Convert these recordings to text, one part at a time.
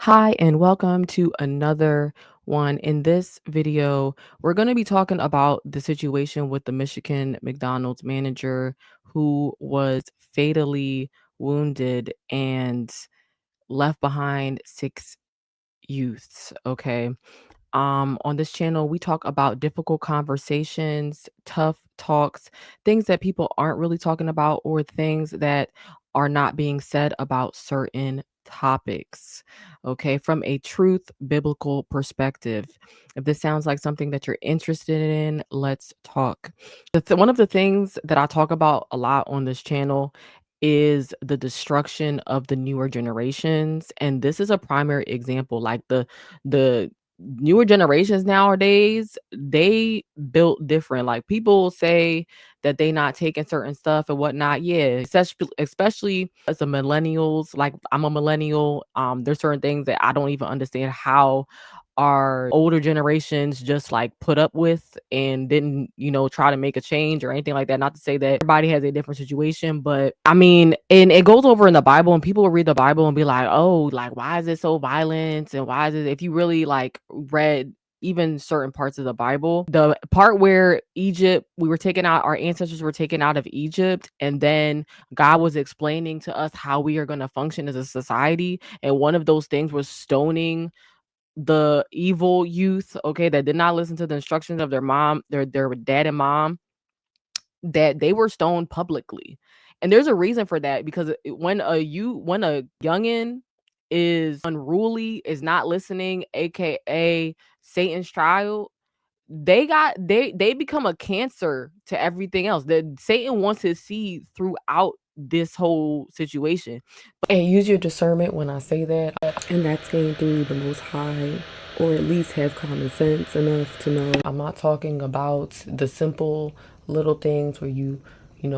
Hi, and welcome to another one. In this video, we're going to be talking about the situation with the Michigan McDonald's manager who was fatally wounded and left behind six youths. Okay. On this channel, we talk about difficult conversations, tough talks, things that people aren't really talking about, or things that are not being said about certain topics. Okay, from a truth biblical perspective. If this sounds like something that you're interested in, let's talk. One of the things that I talk about a lot on this channel is the destruction of the newer generations, and this is a primary example. Like the newer generations nowadays, they built different. Like, people say that they not taking certain stuff and whatnot. Yeah, especially as a millennials. Like, I'm a millennial. There's certain things that I don't even understand how our older generations just like put up with and didn't, try to make a change or anything like that. Not to say that everybody has a different situation, but I mean, and it goes over in the Bible, and people will read the Bible and be like, oh, like, why is it so violent? And why is it, if you really like read even certain parts of the Bible, the part where Egypt, we were taken out, our ancestors were taken out of Egypt, and then God was explaining to us how we are going to function as a society. And one of those things was stoning the evil youth, okay, that did not listen to the instructions of their mom, their dad and mom, that they were stoned publicly. And there's a reason for that, because when a youngin is unruly, is not listening, aka Satan's child, they become a cancer to everything else. That Satan wants his seed throughout this whole situation. And use your discernment when I say that. And that's getting through the Most High, or at least have common sense enough to know. I'm not talking about the simple little things where you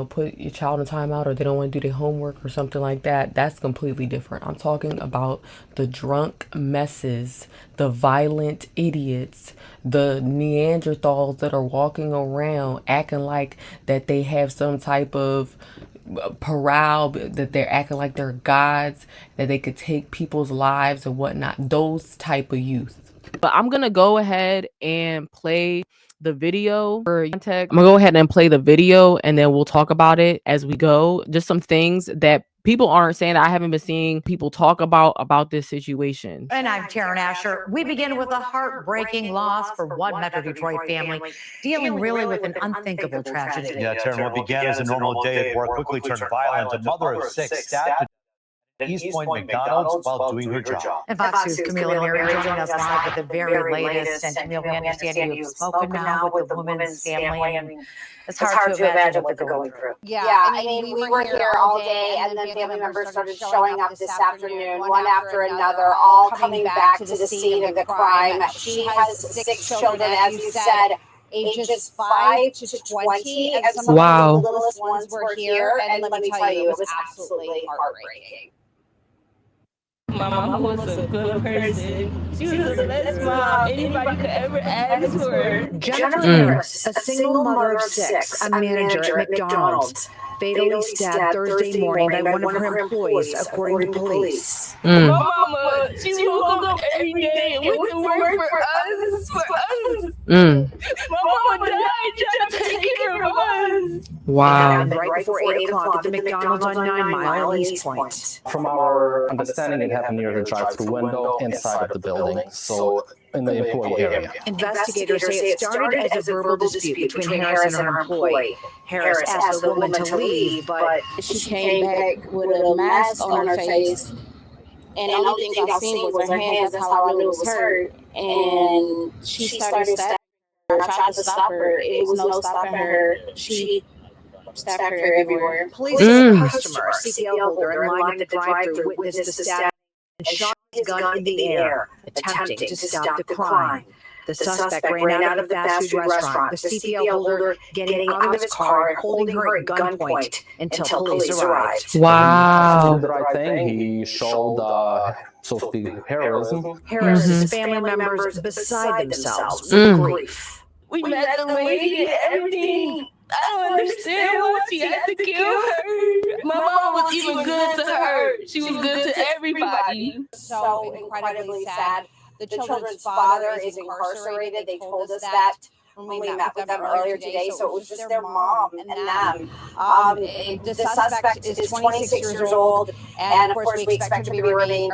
put your child in timeout, or they don't want to do their homework or something like that. That's completely different. I'm talking about the drunk messes, the violent idiots, the Neanderthals that are walking around acting like that they have some type of parole, that they're acting like they're gods, that they could take people's lives and whatnot. Those type of youth. But I'm gonna go ahead and play the video for context. I'm gonna go ahead and play the video, and then we'll talk about it as we go. Just some things that people aren't saying, that I haven't been seeing people talk about this situation. And I'm Taryn Asher. We begin with a heartbreaking loss for one Metro Detroit family dealing really with an unthinkable tragedy. Yeah, Taryn, what began as a normal day at work quickly turned violent. A mother of six stabbed at East Point McDonald's while doing her job. And Fox News' Camille and Mary joining us live with the very latest. And Camille, we understand you've spoken now with the woman's family. I mean, it's hard to imagine what they're going through. Yeah, I mean, we were here all day, and then family members started showing up this afternoon, one after another, all coming back to the scene of the crime. She has 6 children, as you said, ages 5 to 20, and some of the littlest ones were here, and let me tell you, it was absolutely heartbreaking. My mom was a good person. She was the best mom anybody could ever ask for. Jennifer Harris, a single mother of 6, a manager at McDonald's, fatally stabbed Thursday morning by one of her employees, according to police. My mama, she woke up every day and went to work for us. My mama died trying to take care of us. Wow. And right before 8 o'clock at the McDonald's on 9 Mile in East Point. From our understanding, it happened near the drive-through window inside of the building, so in the employee area. Investigators say it started as a verbal dispute between Harris and her employee. Harris asked the woman to leave, but She came back with a mask on her face, and the only thing I seen was her hands. That's how I knew it was her. And she started stabbing her. I tried to stop her. It was no stopping her. She stabbed her everywhere. police said a customer, a CPL holder in line at the drive-through, witnessed the stabbing and shot his gun in the air, attempting to stop the crime. The suspect ran out of the fast food restaurant, the CPL holder getting out of his car and holding her at gunpoint until police arrived. Wow. He did the right thing. He showed, so to speak, heroism. Harris's family members beside themselves with grief. We met the lady and everything. I don't understand why she had to kill her. My mom was even good to her. She was good to everybody. So incredibly sad. The children's father is incarcerated. They told us that when we met with them earlier today. So it was just their mom and them. The suspect is 26 years old, and of course we expect him to be arraigned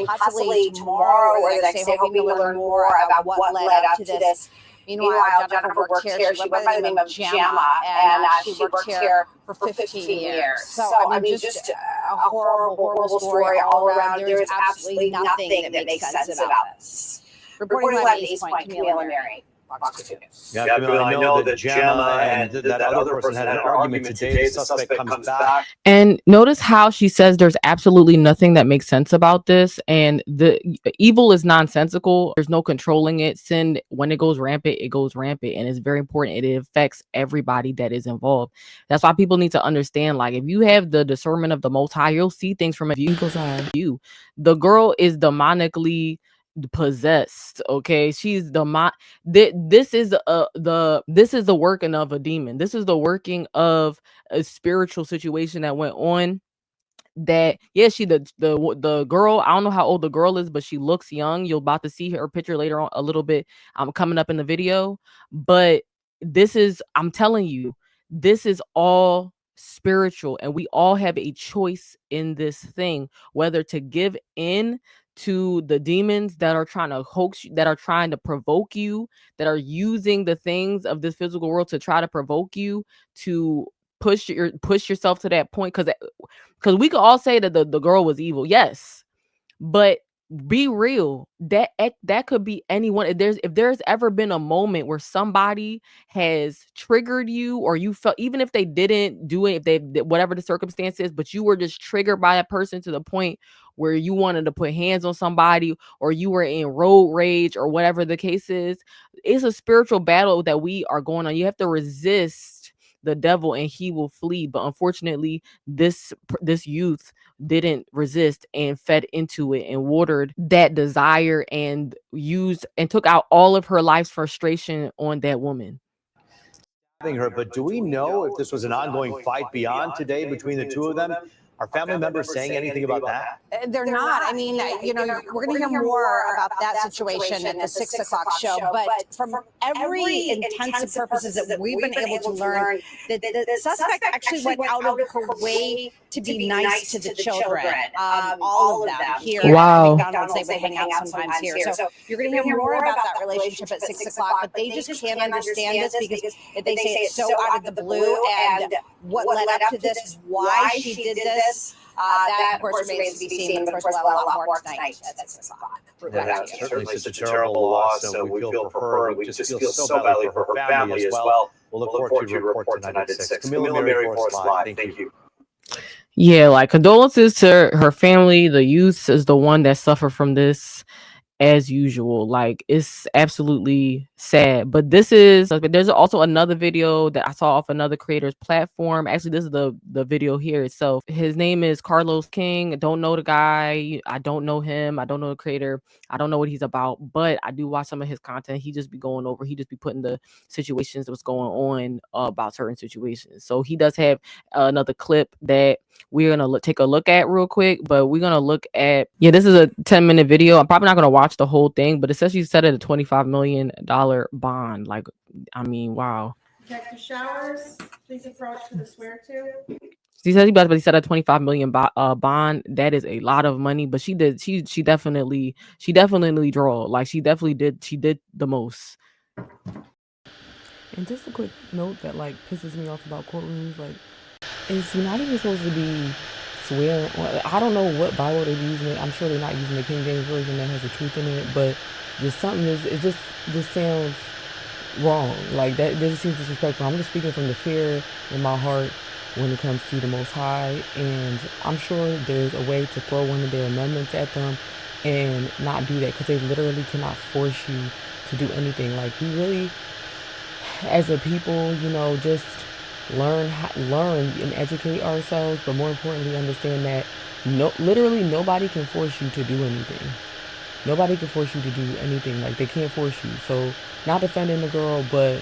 possibly tomorrow or the next day, hoping to learn more about what led up to this. Meanwhile, Jennifer worked here. She went by the name of Gemma, and she worked here for 15 years. So, I mean, just a horrible story all around. There is absolutely nothing that makes sense about this. Reporting live at East Point, Camille and Mary. Fox 2 News. Yeah, Camille, I know that Gemma and that other person had an argument today. The suspect comes back. And notice how she says there's absolutely nothing that makes sense about this. And the evil is nonsensical. There's no controlling it. Sin, when it goes rampant, it goes rampant. And it's very important. It affects everybody that is involved. That's why people need to understand, like, if you have the discernment of the Most High, you'll see things from a eagle's eye view. The girl is demonically possessed. Okay, she's this is the working of a demon. This is the working of a spiritual situation that went on. That, yeah, she the girl, I don't know how old the girl is, but she looks young. You're about to see her picture later on a little bit coming up in the video. But this is, I'm telling you, this is all spiritual, and we all have a choice in this thing, whether to give in to the demons that are trying to hoax you, that are trying to provoke you, that are using the things of this physical world to try to provoke you to push yourself to that point. Because we could all say that the girl was evil, yes, but be real, that could be anyone. If there's ever been a moment where somebody has triggered you, or you felt, even if they didn't do it, if they, whatever the circumstance is, but you were just triggered by a person to the point where you wanted to put hands on somebody, or you were in road rage, or whatever the case is, it's a spiritual battle that we are going on. You have to resist the devil and he will flee. But unfortunately, this youth didn't resist and fed into it and watered that desire and used and took out all of her life's frustration on that woman. Her, but do we know if this was an ongoing fight beyond today between the two of them? Are family members saying anything about that? They're not. I mean, you know, we're going to hear more about that situation at the 6 o'clock show. But from every intents and purposes that we've been able to learn, that the suspect actually went out of her way to be nice to the children. All of them here. Wow. At McDonald's, they would hang out sometimes here. So you're going to hear more about that relationship at 6 o'clock. But they just can't understand this because they say it's so out of the blue. And what led up to this, why she did this, that of course remains to be seen. But of course, we'll have a lot more tonight at 6 o'clock. That's certainly such a terrible loss. So we feel for her. We just feel so badly for her family as well. We'll look forward to your report tonight at 6. Camille and Mary for us live. Thank you. Yeah, like, condolences to her family. The youth is the one that suffered from this, as usual. Like, it's absolutely sad. But there's also another video that I saw off another creator's platform. Actually, this is the video here itself. His name is Carlos King. I don't know the guy. I don't know him. I don't know the creator. I don't know what he's about, but I do watch some of his content. He just be putting the situations that's going on about certain situations. So he does have another clip that we're gonna take a look at real quick. But we're gonna look at, this is a 10-minute video. I'm probably not gonna watch the whole thing, but it says she set at a $25 million bond. Like, I mean, wow. Check the showers. Please approach for the swear to. She said he set a $25 million bond. That is a lot of money, but she definitely draw. Like, she did the most. And just a quick note that, like, pisses me off about courtrooms, like, is you're not even supposed to be swearing. I don't know what Bible they're using. I'm sure they're not using the King James version that has the truth in it, but just something this sounds wrong. Like, that just seems disrespectful. I'm just speaking from the fear in my heart when it comes to the Most High, and I'm sure there's a way to throw one of their amendments at them and not do that, because they literally cannot force you to do anything. Like, we really, as a people, just learn and educate ourselves, but more importantly, understand that literally nobody can force you to do anything. Nobody can force you to do anything. Like, they can't force you. So, not defending the girl, but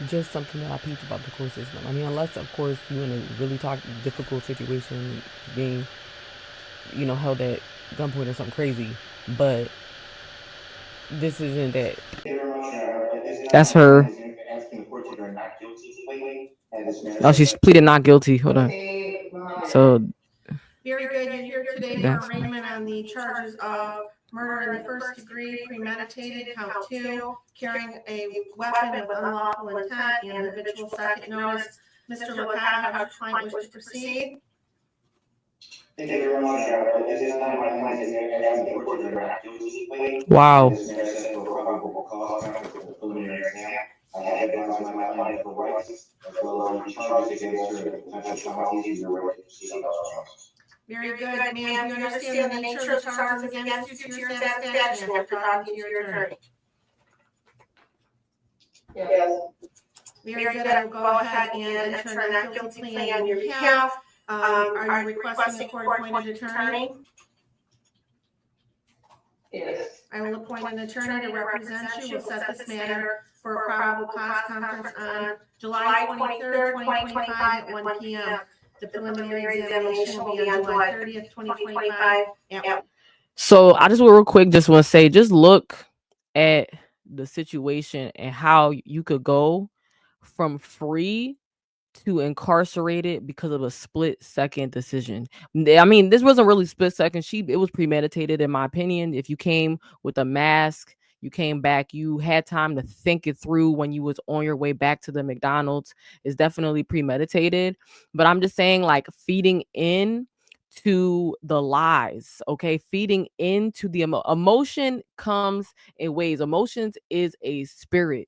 Just something that I peeped about the court system. I mean, unless of course you in a really difficult situation, being, you know, held at gunpoint or something crazy, but this isn't that. That's her. Oh, she's pleaded not guilty. Hold on. So Very good. You're here today for arraignment on the charges of murder in the first degree, premeditated, count 2, carrying a weapon with unlawful intent, and habitual second notice. Mr. Licata, how does your client wish to proceed? wow. Very good. Ma'am, do you understand the nature of the charges against you to your satisfaction after talking to your attorney? Yes. Very good. I will go ahead and enter a not guilty plea on your behalf. Are you requesting a court-appointed attorney? Yes. I will appoint an attorney to represent you. We'll set this matter for a probable cause conference on July 23rd, 2025 at 1 p.m. The preliminary examination will be on July 30th, 2025. So I just real quick just want to say, just look at the situation and how you could go from free to incarcerated because of a split-second decision. I mean, this wasn't really split second. It was premeditated, in my opinion. If you came with a mask, you came back, you had time to think it through when you was on your way back to the McDonald's. It's definitely premeditated. But I'm just saying, like, feeding in to the lies, okay? Feeding into the emotion comes in ways. Emotions is a spirit.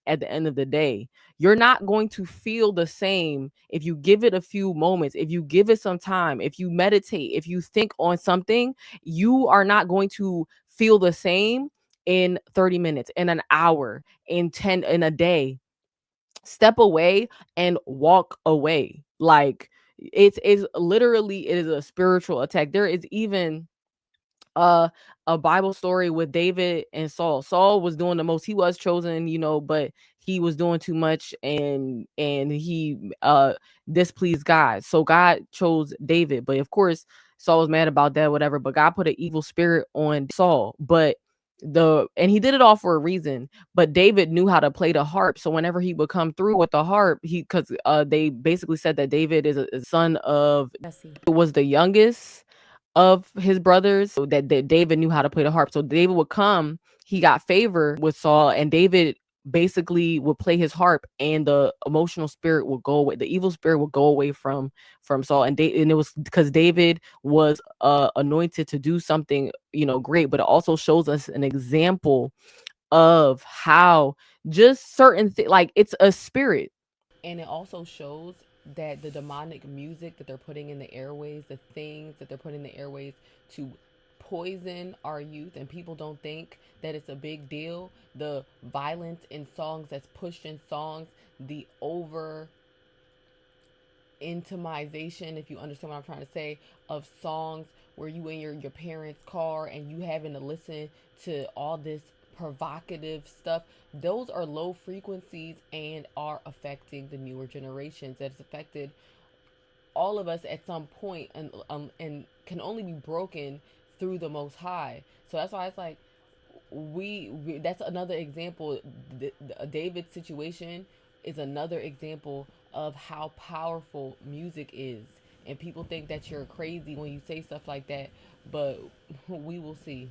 At the end of the day, you're not going to feel the same if you give it a few moments, if you give it some time, if you meditate, if you think on something. You are not going to feel the same in 30 minutes, in an hour, in 10, in a day. Step away and walk away. Like, it's literally, it is a spiritual attack. There is even uh a Bible story with David and Saul. Saul was doing the most. He was chosen, you know, but he was doing too much, and he displeased God. So God chose David. But of course, Saul was mad about that, whatever. But God put an evil spirit on Saul. But and he did it all for a reason. But David knew how to play the harp. So whenever he would come through with the harp, because they basically said that David is a son of Jesse. It was the youngest of his brothers, so that David knew how to play the harp. So David would come, he got favor with Saul, and David basically would play his harp, and the emotional spirit would go away. The evil spirit would go away from Saul, and it was because David was anointed to do something, you know, great. But it also shows us an example of how just certain things, like, it's a spirit. And it also shows that the demonic music that they're putting in the airways, the things that they're putting in the airways to poison our youth, and people don't think that it's a big deal. The violence in songs that's pushed in songs, the over intimization, if you understand what I'm trying to say, of songs where you in your parents' car and you having to listen to all this provocative stuff. Those are low frequencies and are affecting the newer generations. That's affected all of us at some point, and can only be broken through the Most High. So that's why it's like we that's another example. David's situation is another example of how powerful music is. And people think that you're crazy when you say stuff like that, but we will see.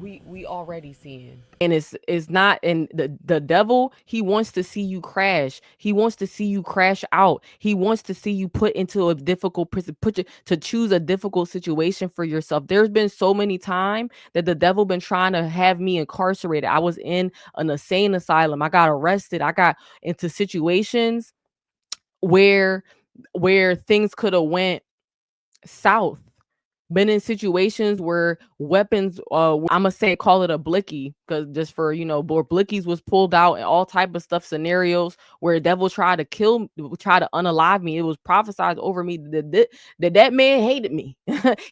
We already seeing. And it's not, and the devil, he wants to see you crash. He wants to see you crash out. He wants to see you put into a difficult to choose a difficult situation for yourself. There's been so many times that the devil been trying to have me incarcerated. I was in an insane asylum. I got arrested. I got into situations where things could have went south. Been in situations where weapons, I'm gonna say, call it a blicky, because just for, you know, more blickies was pulled out, and all type of stuff, scenarios where the devil tried to try to unalive me. It was prophesied over me that man hated me.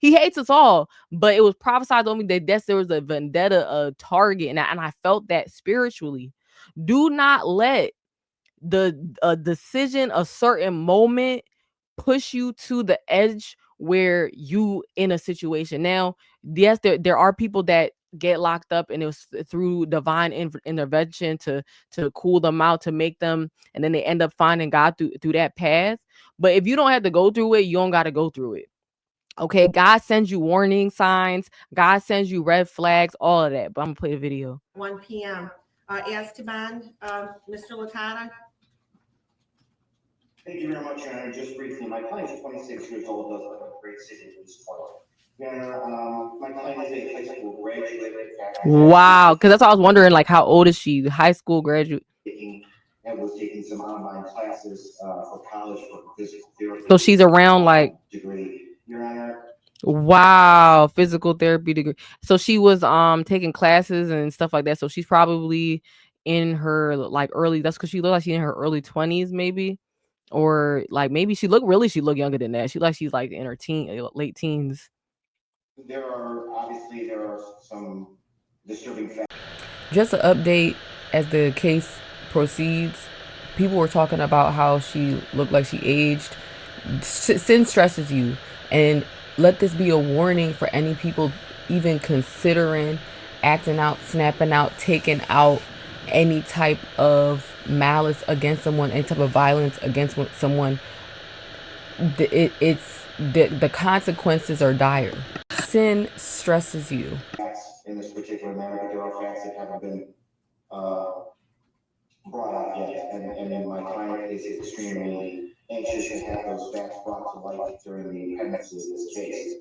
He hates us all, but it was prophesied on me that there was a vendetta, a target, and I felt that spiritually. Do not let a decision, a certain moment push you to the edge where you in a situation. Now, yes, there are people that get locked up and it was through divine intervention to cool them out, to make them, and then they end up finding God through that path. But if you don't have to go through it, you don't got to go through it. Okay, God sends you warning signs, God sends you red flags, all of that. But I'm gonna play the video. 1 p.m. As to bond, Mr. Latata. Thank you very much, Your Honor. Just briefly, my client is 26 years old, does live in a great city of East Point. Your Honor, my client is a high school graduate. Wow, because that's what I was wondering, like, how old is she? High school graduate. And was taking some online classes for college for physical therapy. So she's around like degree. Your Honor. Wow, physical therapy degree. So she was taking classes and stuff like that. So she's probably in her like early. That's because she looked like she's in her early 20s, maybe, or like maybe she looked younger than that. She's like in her late teens. There are some disturbing facts. Just an update as the case proceeds. People were talking about how she looked like she aged. Sin stresses you, and let this be a warning for any people even considering acting out, snapping out, taking out any type of malice against someone, any type of violence against someone. The consequences are dire. Sin stresses you. In this particular matter, but there are facts that haven't been brought out yet, and my client is extremely anxious to have those facts brought to light during the pendency of this case.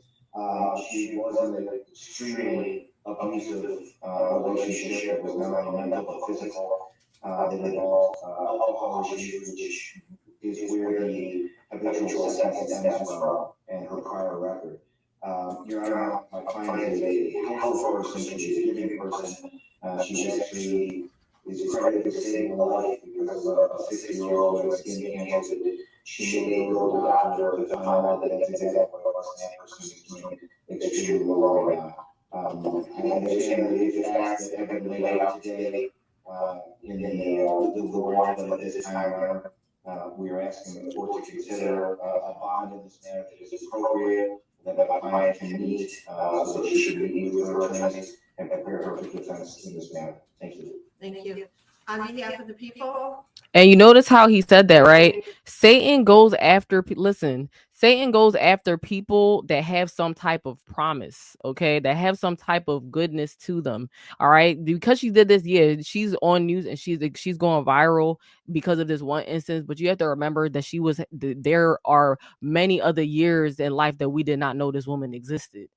She was in an extremely abusive relationship that was not only mental but physical. That involved alcohol issues, which is where the habitual substance stems from, and her prior record. Your Honor, my client is a helpful person. She's a giving person. She actually is credited with saving a life because of a 60-year-old with skin cancer that she made her go to the doctor to find out that that's exactly what it was, and that person is doing extremely well right now. I understand the facts that have been laid out today in the warrant, but at this time, Your Honor, we are asking the court to consider a bond in this matter that is appropriate, that my client can meet, so that she should meet with her attorneys and prepare her for defense in this matter. Thank you. Thank you. On behalf of the people. And you notice how he said that, right? Satan goes after, Satan goes after people that have some type of promise, okay? That have some type of goodness to them, all right? Because she did this, yeah, she's on news and she's going viral because of this one instance, but you have to remember that there are many other years in life that we did not know this woman existed,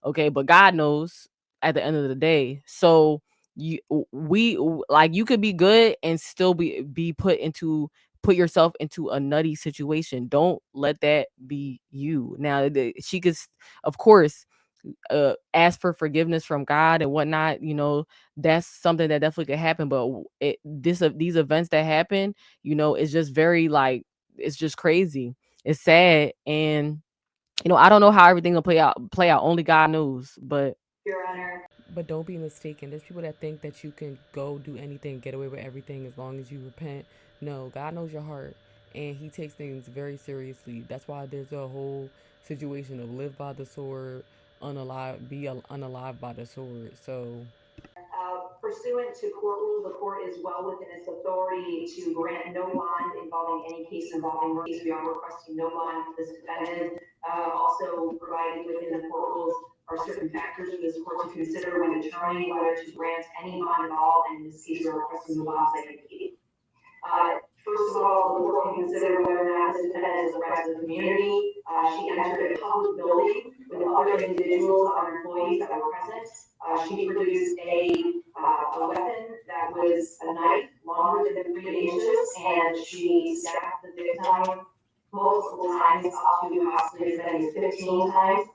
okay? But God knows at the end of the day. So you could be good and still be put yourself into a nutty situation. Don't let that be you. Now she could, of course, ask for forgiveness from God and whatnot. That's something that definitely could happen. But these events that happen, it's just very it's just crazy. It's sad, and I don't know how everything will play out. Only God knows. But Your Honor. But don't be mistaken. There's people that think that you can go do anything, get away with everything as long as you repent. No, God knows your heart, and He takes things very seriously. That's why there's a whole situation of live by the sword, be unalive by the sword. So, pursuant to court rule, the court is well within its authority to grant no bond involving any case involving murder. We are requesting no bond for this defendant. Also provided within the court rules are certain factors for this court to consider when determining whether to grant any bond at all, and in this case, we're requesting the bonds that indicate. First of all, the court can consider whether or not this defendant is a threat to the community. She entered a public building with other individuals, other employees that were present. She produced a weapon that was a knife longer than 3 inches, and she stabbed the victim multiple times, up to possibly as many as 15 times,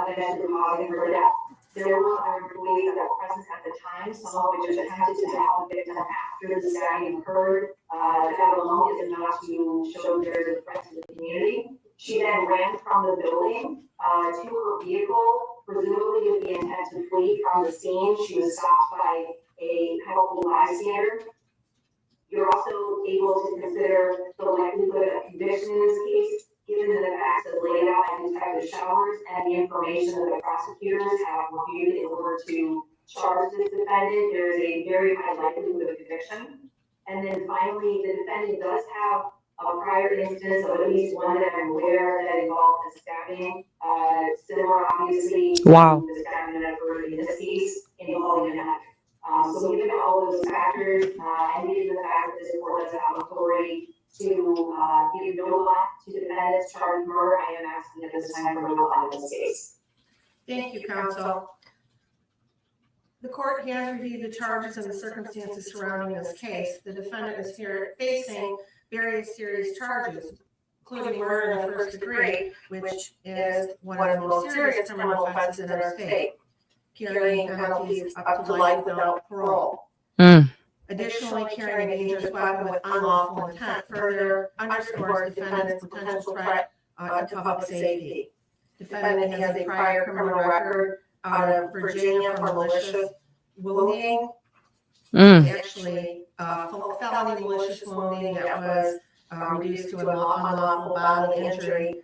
eventually causing her death. There were other employees that were present at the time, some of which attempted to help the victim after the stabbing occurred. That alone is enough to show there is a threat to the community. She then ran from the building to her vehicle, presumably with the intent to flee from the scene. She was stopped by a helpful bystander. You're also able to consider the likelihood of conviction in this case, given the facts of laid out and detective showers and the information that the prosecutors have reviewed in order to charge this defendant. There is a very high likelihood of conviction. And then finally, the defendant does have a prior instance of at least one that I'm aware that involved a stabbing, similar obviously to the stabbing that occurred in this case involving a knife. So given all of those factors, and given the fact that this court does have authority to give no law to defendants charged with murder, I am asking at this time for no law in this case. Thank you, counsel. The court has reviewed the charges and the circumstances surrounding this case. The defendant is here facing various serious charges, including murder in the first degree, which is one of the most serious criminal offenses in our state, carrying penalties up to life without parole. Additionally, carrying a dangerous weapon with unlawful intent further underscores defendant's potential threat to public safety. Defendant has a prior criminal record out of Virginia for malicious wounding. Actually, felony malicious wounding that was reduced to an unlawful bodily injury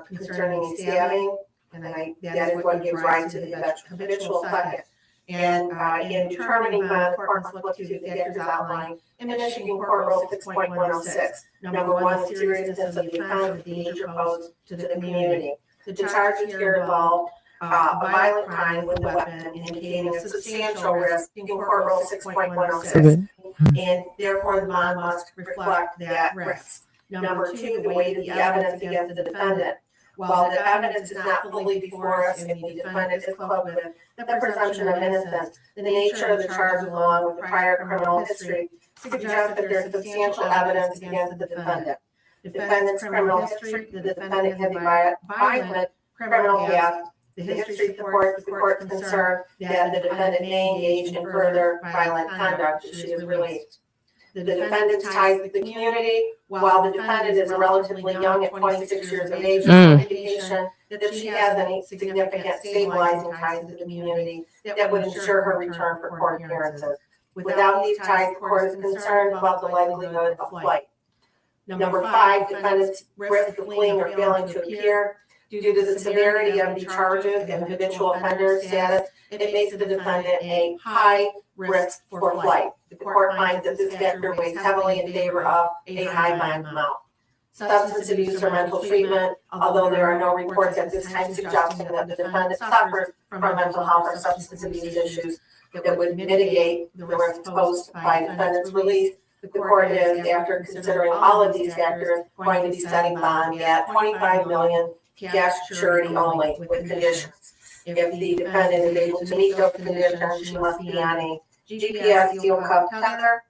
concerning stabbing, and that is what gives rise to the habitual second. And in determining bond, the court must look to the factors outlined in Michigan Court Rule 6.106. Number one, the seriousness of the offense or the danger posed to the community. The charges here involve a violent crime with a weapon indicating a substantial risk in Court Rule 6.106. And therefore, the bond must reflect that risk. Number two, the weight of the evidence against the defendant. While the evidence is not fully before us and the defendant is cloaked with the presumption of innocence, the nature of the charge along with prior criminal history suggests that there is substantial evidence against the defendant. Defendant's criminal history, the defendant has a violent criminal past. The history supports the court's concern that the defendant may engage in further violent conduct if she is released. The defendant's ties to the community, while the defendant is relatively young at 26 years of age, is an indication that she has any significant stabilizing ties to the community that would ensure her return for court appearances. Without these ties, the court is concerned about the likelihood of flight. Number five, defendant's risk of fleeing or failing to appear. Due to the severity of the charges and habitual offender status, it makes the defendant a high risk for flight. The court finds that this factor weighs heavily in favor of a high bond amount. Substance abuse or mental treatment, although there are no reports at this time suggesting that the defendant suffers from mental health or substance abuse issues that would mitigate the risk posed by the defendant's release, the court is, after considering all of these factors, going to be setting bond at $25 million cash surety only with conditions. If the defendant is able to meet those conditions, she must be on a GPS steel cuff tether.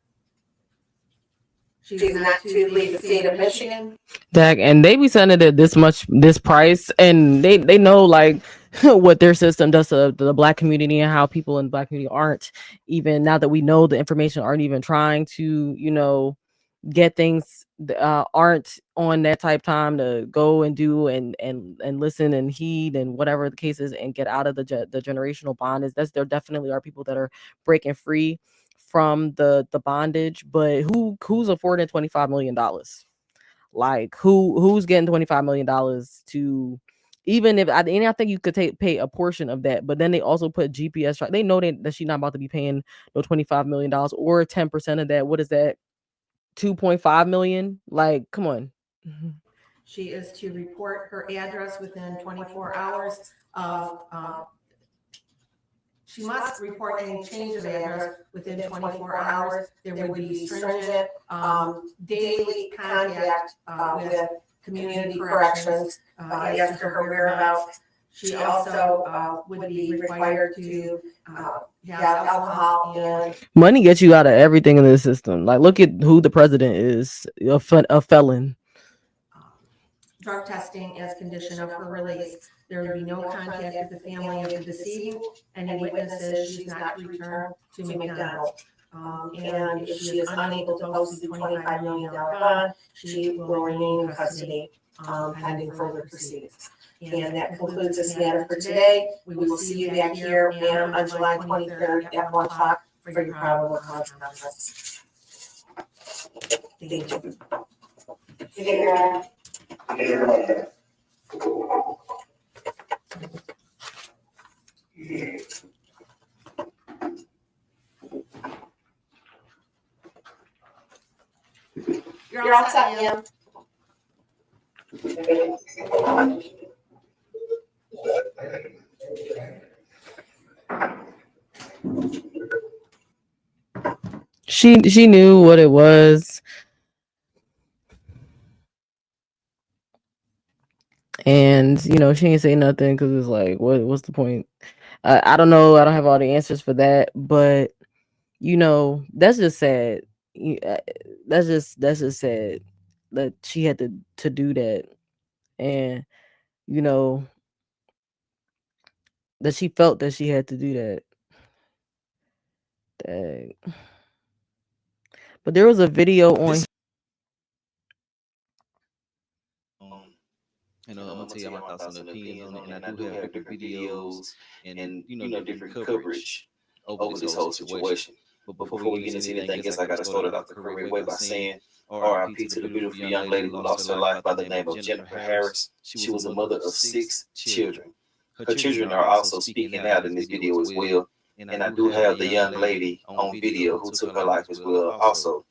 She's not to leave the state of Michigan. And they be selling it at this price, and they know like what their system does to the black community and how people in the black community aren't even, now that we know the information, aren't even trying to get things, aren't on that type time to go and do and listen and heed and whatever the case is and get out of the generational bond. There definitely are people that are breaking free from the bondage, but who's affording $25 million? Like who's getting $25 million to, even if I think you could pay a portion of that, but then they also put GPS. They know that she's not about to be paying no $25 million or 10% of that. What is that? 2.5 million? Like, come on. She is to report her address within 24 hours of she must report any change of address within 24 hours. There would be stringent daily contact with community corrections as to her whereabouts. She also would be required to have alcohol and money gets you out of everything in this system. Like, look at who the president is, a felon. Drug testing as condition of her release. There would be no contact with the family of the decedent. Any witnesses, she's not to return to Mcdonald. And if she is unable to post the $25 million bond, she will remain in custody pending further proceedings. And that concludes this matter for today. We will see you back here, ma'am, on July 23rd at 1 o'clock for your probable cause conference. Thank you. Thank you, Your Honor. You're all set, ma'am. She knew what it was, and she didn't say nothing because it's like, what's the point? I don't know. I don't have all the answers for that, but that's just sad. That's just sad that she had to do that, and that she felt that she had to do that. Dang. But there was a video on. I'm gonna tell you my thoughts and opinions on it, and I do have different videos and different coverage over this whole situation. But before we get into anything, I guess I gotta start it out the correct way by saying R.I.P. to the beautiful young lady who lost her life by the name of Jennifer Harris. She was a mother of 6 children. Her children are also speaking out in this video as well, and I do have the young lady on video who took her life as well also.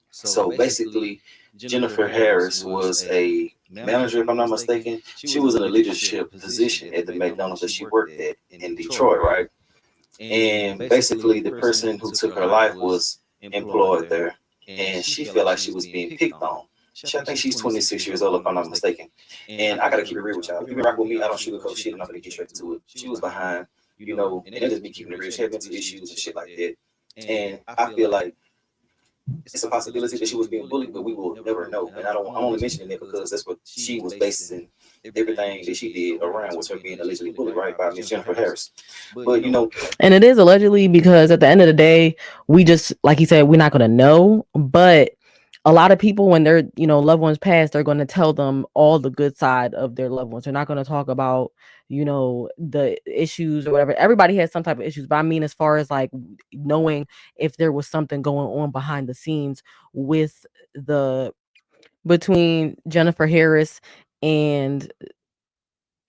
So basically, Jennifer Harris was a manager, if I'm not mistaken. She was in a leadership position at the McDonald's that she worked at in Detroit, right? And basically, the person who took her life was employed there, and she felt like she was being picked on. I think she's 26 years old, if I'm not mistaken. And I gotta keep it real with y'all. If you rock with me, I don't sugarcoat shit, and I'm gonna get straight to it. She was behind, and it just be keeping it real. She had mental issues and shit like that. And I feel like it's a possibility that she was being bullied, but we will never know. And I'm only mentioning it because that's what she was basing everything that she did around, was her being allegedly bullied, right, by Miss Jennifer Harris. But and it is allegedly, because at the end of the day, we just, like he said, we're not going to know. But a lot of people, when their loved ones pass, they're going to tell them all the good side of their loved ones. They're not going to talk about the issues or whatever. Everybody has some type of issues, but I mean, as far as like knowing if there was something going on behind the scenes with between Jennifer Harris and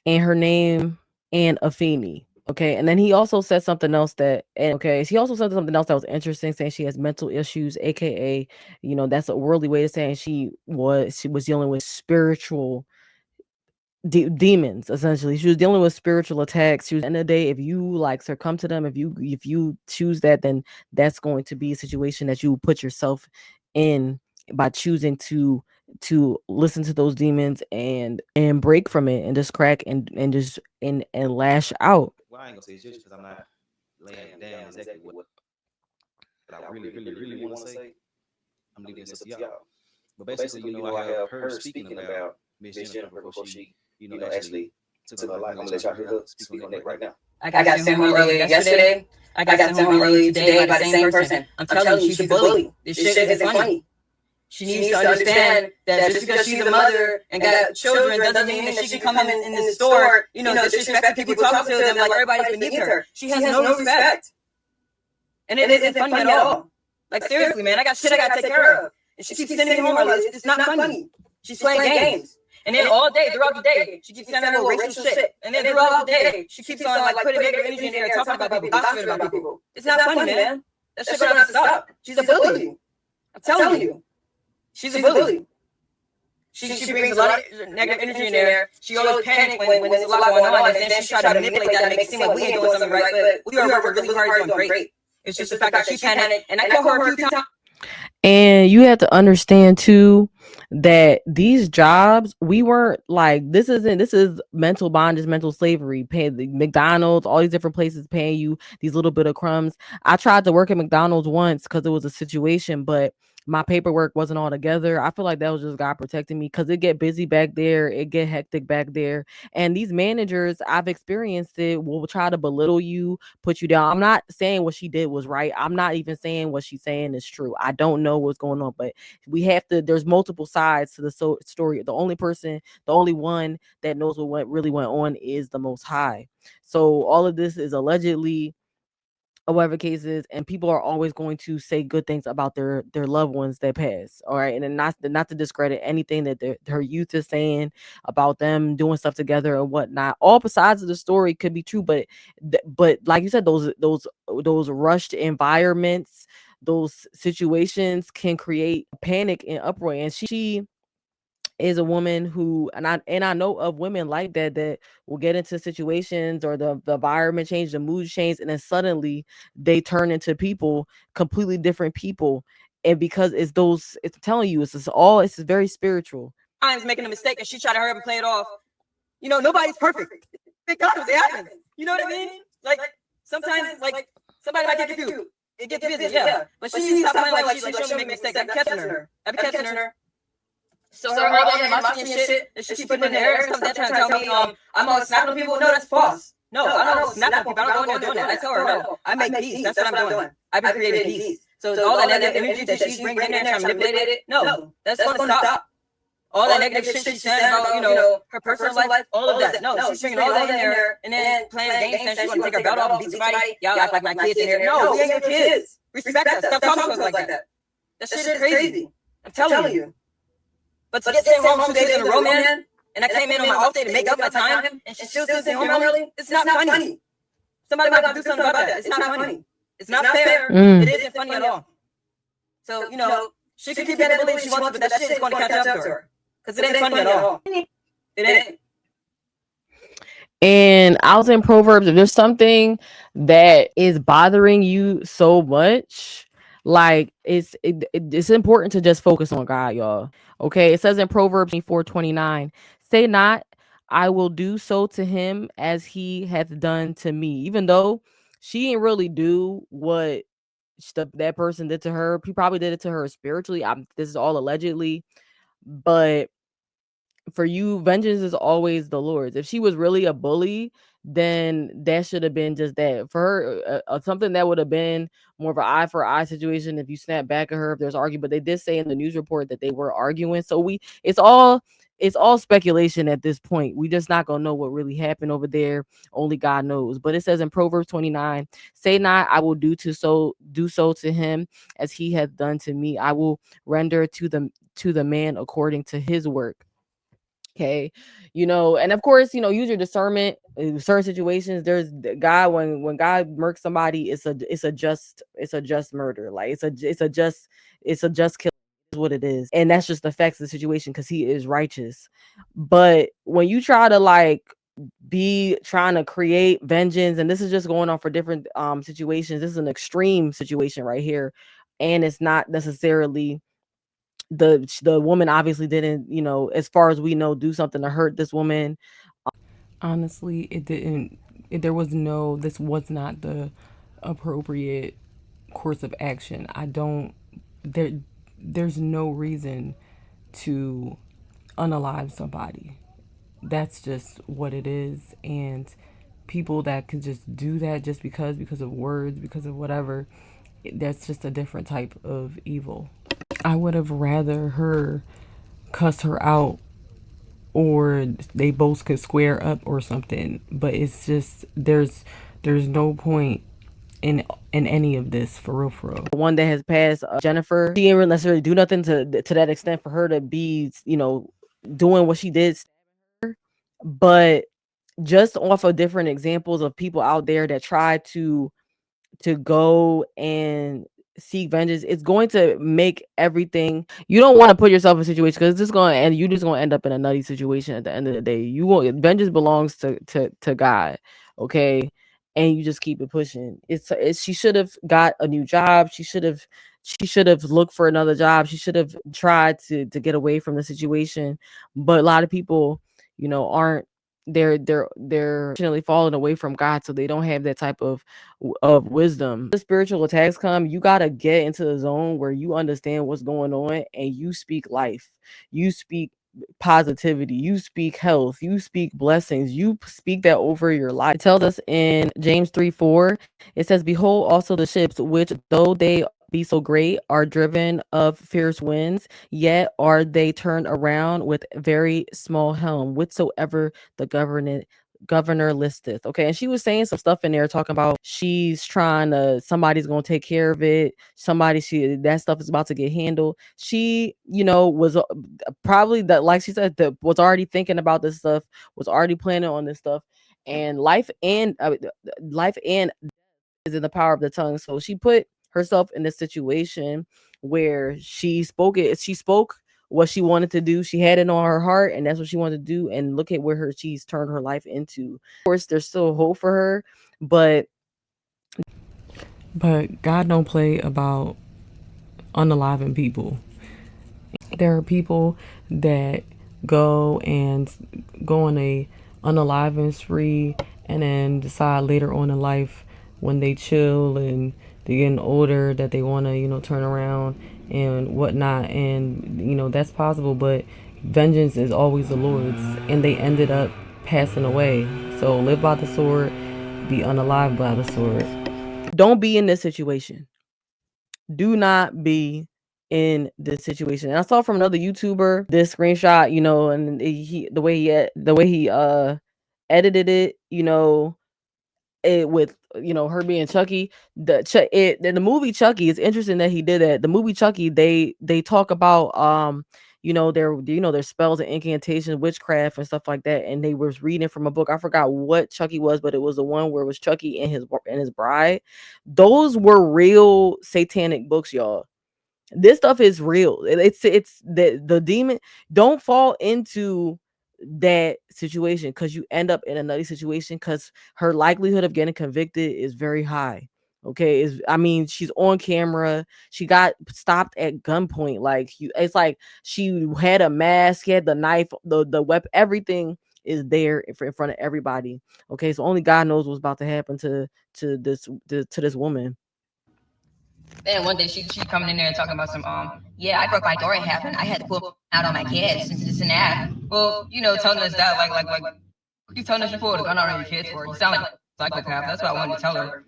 her name and Afeni. Okay. And then he also said something else that was interesting, saying she has mental issues, aka, that's a worldly way of saying she was dealing with spiritual demons. Essentially, she was dealing with spiritual attacks. She was, at the end of the day, if you succumb to them, if you choose that, then that's going to be a situation that you put yourself in by choosing to listen to those demons and break from it and just crack and just and lash out. well, I ain't gonna say it's just because I'm not laying down exactly what I really want to say. I'm leaving this up to y'all. But basically, I have her speaking about Miss Jennifer before she, actually took her life. I'm gonna let y'all hear her speak on that right now. I got sent home earlier yesterday. I got sent home earlier today by the same person. I'm telling you, she's a bully. This shit isn't funny. She needs to understand that just because she's a mother and got children doesn't mean that she can come in the store, disrespect people, talking to them like everybody's beneath her. She has no respect. And it isn't funny at all. Like, seriously, man, I got shit I gotta take care of. And she keeps sending me home early. It's not funny. She's playing games. And then all day, throughout the day, she keeps sending little racial shit. And then throughout the day, she keeps on putting negative energy in there, talking about people, gossiping about people. It's not funny, man. That shit gonna have to stop. She's a bully. I'm telling you. She's a bully. She brings a lot of negative energy in there. She always panics when there's a lot going on, and then she tries to manipulate that to make it seem like we ain't doing something right, but we are working really hard, doing great. It's just the fact that she panicked, and I told her a few times. And you have to understand too that these jobs, we weren't like, this is mental bondage, mental slavery, paying the McDonald's, all these different places paying you these little bit of crumbs. I tried to work at McDonald's once because it was a situation, but my paperwork wasn't all together. I feel like that was just God protecting me, because it get busy back there, it get hectic back there, and these managers, I've experienced it, will try to belittle you, put you down. I'm not saying what she did was right. I'm not even saying what she's saying is true. I don't know what's going on, but we have to. There's multiple sides to the story. The only one that knows what really went on is the Most High. So all of this is allegedly or whatever case is, and people are always going to say good things about their loved ones that pass. All right, and then not to discredit anything that her youth is saying about them doing stuff together and whatnot. All besides of the story could be true, but like you said, those rushed environments, those situations can create panic and uproar. And she is a woman who, and I know of women like that will get into situations, or the environment change, the mood change, and then suddenly they turn into people, completely different people. And because it's telling you, it's very spiritual. Times making a mistake and she tried to hurry up and play it off. You know, nobody's perfect. Thank God it happens. You know what I mean? Like sometimes, like somebody might get confused. It gets busy, yeah. But she needs to stop playing like she's showing me mistakes. I'm catching her. So her all that animosity and shit that she putting in the air, something trying to tell me I'm all snapping on people. No, that's false. No, I don't snap on people. I don't go in there doing that. I tell her, no, I make peace. That's what I'm doing. I've been creating peace. So all that negative energy that she's bringing in there trying to manipulate it, no, that's going to stop. All that negative shit she's saying about, you know, her personal life, all of that. No, she's bringing all that in there and then playing games saying she want to take her belt off and beat somebody. Y'all act like my kids in here. No, we ain't your kids. Respect us. Stop talking to us like that. That shit is crazy. I'm telling you. But to get sent home 2 days in a row, man, and I came in on my off day to make up my time, and she still sent home early, it's not funny. Somebody might have to do something about that. It's not funny. It's not fair. It isn't funny at all. So, you know, she can keep getting believe she wants to, but that shit is going to catch up to her. Because it ain't funny at all. It ain't. And I was in Proverbs, if there's something that is bothering you so much, like it's important to just focus on God, y'all. Okay, it says in Proverbs 24:29, say not, I will do so to him as he hath done to me. Even though she didn't really do what that person did to her, he probably did it to her spiritually. This is all allegedly, but for you, vengeance is always the Lord's. If she was really a bully, then that should have been just that. For her, something that would have been more of an eye for eye situation if you snap back at her, if there's argument. But they did say in the news report that they were arguing. So it's all speculation at this point. We just not gonna know what really happened over there. Only God knows. But it says in Proverbs 29, say not, I will do so to him as he hath done to me. I will render to the man according to his work. Okay, and of course, use your discernment in certain situations. There's God, when God murks somebody, it's a just murder. Like it's a just kill, is what it is, and that's just the facts of the situation because he is righteous. But when you try to be trying to create vengeance, and this is just going on for different situations. This is an extreme situation right here, and it's not necessarily the woman obviously didn't, as far as we know, do something to hurt this woman. Honestly, it didn't. This was not the appropriate course of action. There's no reason to unalive somebody. That's just what it is. And people that can just do that just because of words, because of whatever, that's just a different type of evil. I would have rather her cuss her out, or they both could square up or something. But it's just there's no point in any of this, for real. The one that has passed, Jennifer, she didn't necessarily do nothing to that extent for her to be, doing what she did. But just off of different examples of people out there that try to go and seek vengeance, it's going to make everything. You don't want to put yourself in a situation because you're just going to end up in a nutty situation at the end of the day. Vengeance belongs to God, okay? And you just keep it pushing. She should have got a new job. She should have looked for another job. She should have tried to get away from the situation. But a lot of people, aren't. They're generally falling away from God, so they don't have that type of wisdom. The spiritual attacks come, you got to get into the zone where you understand what's going on and you speak life, you speak positivity, you speak health, you speak blessings, you speak that over your life. It tells us in James 3:4, it says, behold also the ships, which though they be so great, are driven of fierce winds, yet are they turned around with very small helm, whatsoever the Governor listeth. Okay. And she was saying some stuff in there talking about somebody's gonna take care of it. That stuff is about to get handled. She, was probably that, like she said, that was already thinking about this stuff, was already planning on this stuff. And life and is in the power of the tongue. So she put herself in a situation where she spoke what she wanted to do. She had it on her heart, and that's what she wanted to do. And look at where she's turned her life into. Of course, there's still hope for her, but God don't play about unaliving people. There are people that go on a unaliving spree and then decide later on in life, when they chill and they're getting older, that they want to, turn around and whatnot. And, that's possible, but vengeance is always the Lord's, and they ended up passing away. So live by the sword, be unalive by the sword. Don't be in this situation. Do not be in this situation. And I saw from another YouTuber this screenshot, and the way he edited it, it with her being Chucky. The movie Chucky, is interesting that he did that. The movie Chucky, they talk about their spells and incantations, witchcraft and stuff like that. And they was reading from a book. I forgot what Chucky was, but it was the one where it was Chucky and his bride. Those were real satanic books, y'all. This stuff is real. It's the demon. Don't fall into that situation, because you end up in another situation, because her likelihood of getting convicted is very high. Okay, she's on camera. She got stopped at gunpoint. It's like she had a mask, she had the knife, the weapon, everything is there in front of everybody. Okay, so only God knows what's about to happen to this woman. Then one day she coming in there talking about some yeah, I broke my door in half and I had to pull out on my kids and this and that. Well, telling us that like you telling us you pulled a gun on your kids for? You sound like a psychopath. That's what I wanted to tell her.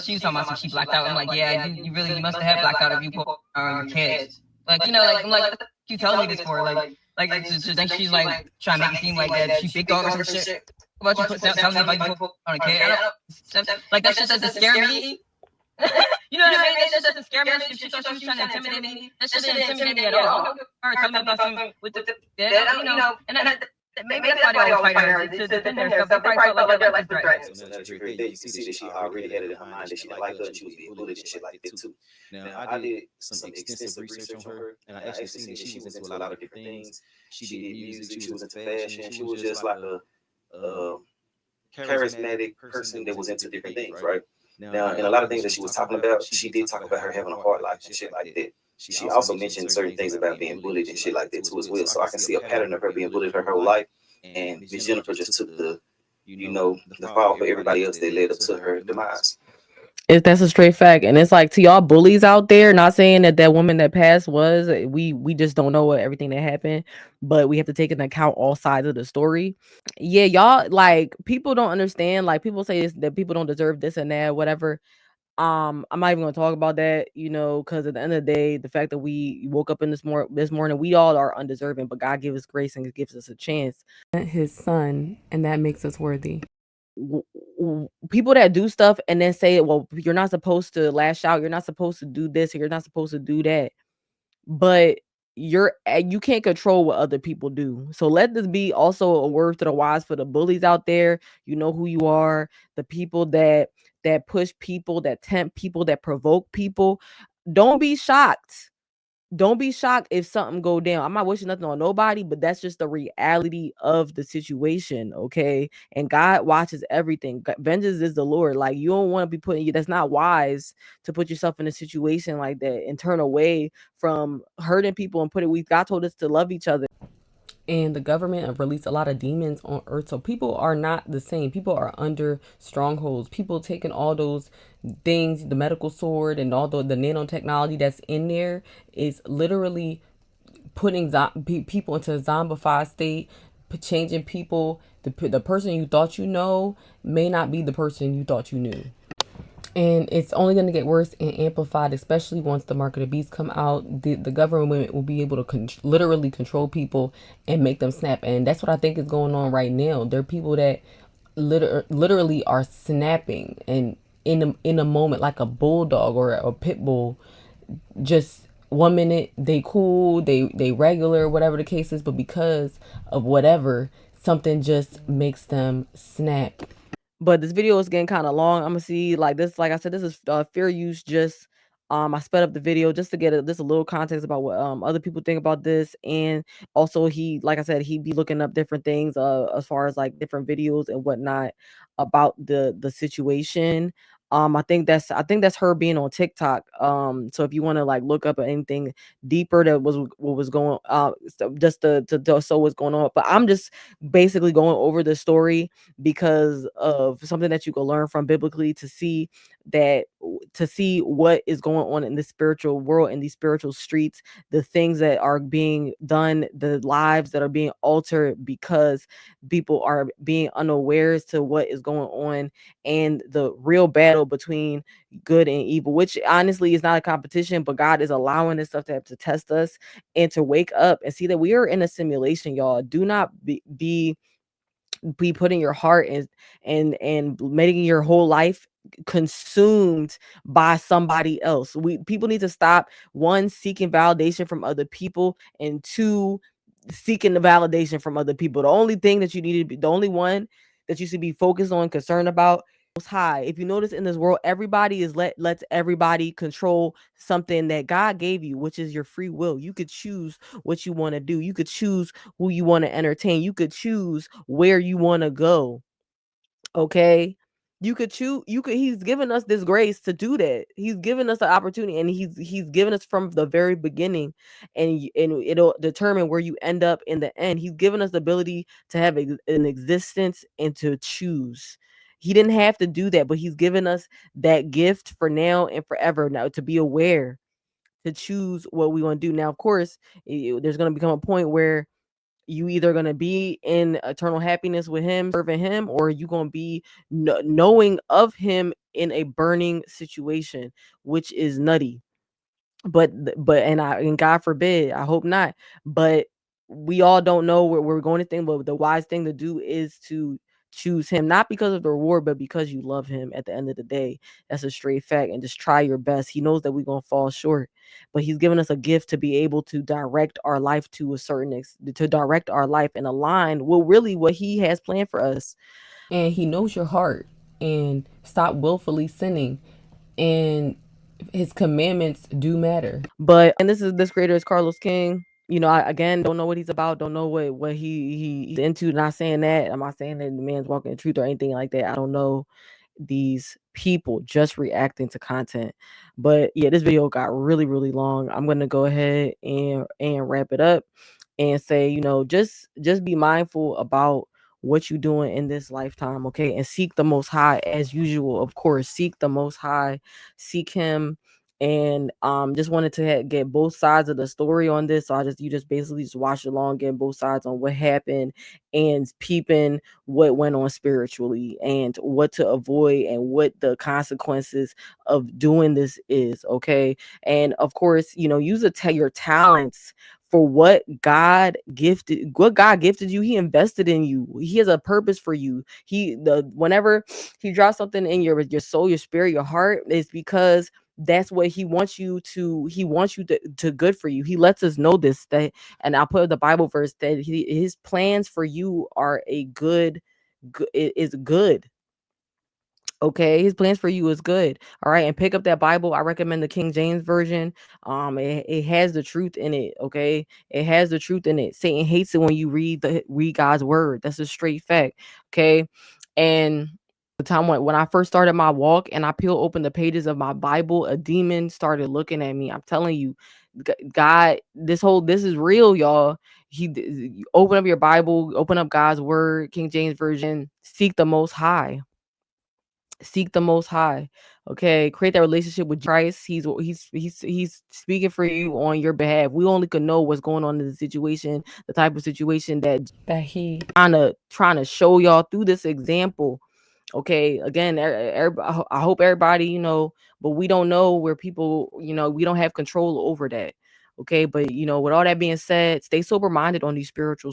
She was talking about some she blacked out. I'm like, yeah, you must have had blacked out if you pulled on your kids. I'm like, what you telling me this for? Like it's just think she's like trying to make it seem like that she big dog or some shit. What you telling me about you pulled on a kid? Like that shit doesn't scare me. You know what I mean? That shit doesn't scare me. She thought she was trying to intimidate me. That shit didn't intimidate me at all. Her telling me about something with the and maybe that's why they always fight her to defend herself. They probably felt like their life was threatened. So that's very thing. You see that she already had it in her mind that she didn't like her and she was being bullied and shit like that too. Now I did some extensive research on her, and I actually seen that she was into a lot of different things. She did music, she was into fashion, she was just like a charismatic person that was into different things, right? Now, in a lot of things that she was talking about, she did talk about her having a hard life and shit like that. She also mentioned certain things about being bullied and shit like that too as well. So I can see a pattern of her being bullied her whole life, and Miss Jennifer just took the fall for everybody else that led up to her demise. That's a straight fact. And it's like, to y'all bullies out there, not saying that woman that passed was, we just don't know everything that happened, but we have to take into account all sides of the story. Yeah, y'all, like, people don't understand. Like, people say that people don't deserve this and that, whatever. I'm not even gonna talk about that, because at the end of the day, the fact that we woke up in this morning, we all are undeserving, but God gives us grace and gives us a chance. His son, and that makes us worthy. People that do stuff and then say, well, you're not supposed to lash out, you're not supposed to do this, you're not supposed to do that, but you can't control what other people do. So let this be also a word to the wise for the bullies out there. You know who you are. The people that push people, that tempt people, that provoke people. Don't be shocked. Don't be shocked if something go down. I'm not wishing nothing on nobody, but that's just the reality of the situation, okay? And God watches everything. Vengeance is the Lord. Like, you don't want to be putting that's not wise to put yourself in a situation like that and turn away from hurting people and God told us to love each other. And the government have released a lot of demons on earth. So people are not the same. People are under strongholds. People taking all those things, the medical sword and all the nanotechnology that's in there is literally putting people into a zombified state, changing people. The person you thought you know may not be the person you thought you knew. And it's only going to get worse and amplified, especially once the mark of the beast come out. The government will be able to literally control people and make them snap. And that's what I think is going on right now. There are people that literally are snapping, and in a moment, like a bulldog or a pit bull, just 1 minute they cool, they regular, whatever the case is, but because of whatever, something just makes them snap. But this video is getting kind of long. I'm gonna see, like this, like I said, this is fair use. Just I sped up the video just to get just a little context about what other people think about this. And also, he, like I said, he'd be looking up different things as far as like different videos and whatnot about the situation. I think that's her being on TikTok. So if you want to like look up anything deeper that was what was going just to so what's going on. But I'm just basically going over the story because of something that you can learn from biblically, to see what is going on in the spiritual world, in these spiritual streets, the things that are being done, the lives that are being altered because people are being unawares to what is going on, and the real battle between good and evil, which honestly is not a competition, but God is allowing this stuff to have to test us and to wake up and see that we are in a simulation, y'all. Do not be putting your heart and making your whole life consumed by somebody else. People need to stop, one, seeking validation from other people, and two, seeking the validation from other people. The only thing that you need to be, the only one that you should be focused on, concerned about, Most High. If you notice in this world, everybody lets everybody control something that God gave you, which is your free will. You could choose what you want to do. You could choose who you want to entertain. You could choose where you want to go. Okay. He's given us this grace to do that. He's given us the opportunity, and he's given us from the very beginning, and it'll determine where you end up in the end. He's given us the ability to have an existence and to choose. He didn't have to do that, but he's given us that gift for now and forever, now, to be aware, to choose what we want to do. Now, of course, there's going to become a point where you either going to be in eternal happiness with him, serving him, or you going to be knowing of him in a burning situation, which is nutty. And God forbid, I hope not, but we all don't know where we're going to think. But the wise thing to do is to choose him, not because of the reward, but because you love him. At the end of the day, that's a straight fact. And just try your best. He knows that we're going to fall short, but he's given us a gift to be able to direct our life to a certain to direct our life and align with really what he has planned for us. And he knows your heart. And stop willfully sinning, and his commandments do matter. But and this creator is Carlos King. I again don't know what he's about, don't know what he's into. Not saying that. I'm not saying that the man's walking in truth or anything like that. I don't know these people, just reacting to content. But yeah, this video got really, really long. I'm gonna go ahead and wrap it up and say, just be mindful about what you're doing in this lifetime, okay? And seek the Most High as usual. Of course, seek the Most High, seek him. And just wanted to get both sides of the story on this. So you just basically just watch along, getting both sides on what happened, and peeping what went on spiritually, and what to avoid, and what the consequences of doing this is, okay? And of course, use your talents for what God gifted you. He invested in you. He has a purpose for you. Whenever he drops something in your soul, your spirit, your heart, is because that's what he wants you to good for you. He lets us know this, and I'll put the Bible verse that his plans for you are is good. Okay, his plans for you is good. All right, and pick up that Bible. I recommend the King James version. It has the truth in it. Okay, it has the truth in it. Satan hates it when you read God's word. That's a straight fact. Okay, and the time when I first started my walk and I peeled open the pages of my Bible, a demon started looking at me. I'm telling you, God, this is real, y'all. You open up your Bible, open up God's word, King James version. Seek the Most High. Seek the Most High. Okay, create that relationship with Christ. He's speaking for you on your behalf. We only can know what's going on in the situation, the type of situation that he trying to show y'all through this example. Okay, again, I hope everybody, but we don't know where people, we don't have control over that. Okay, but with all that being said, stay sober minded on these spiritual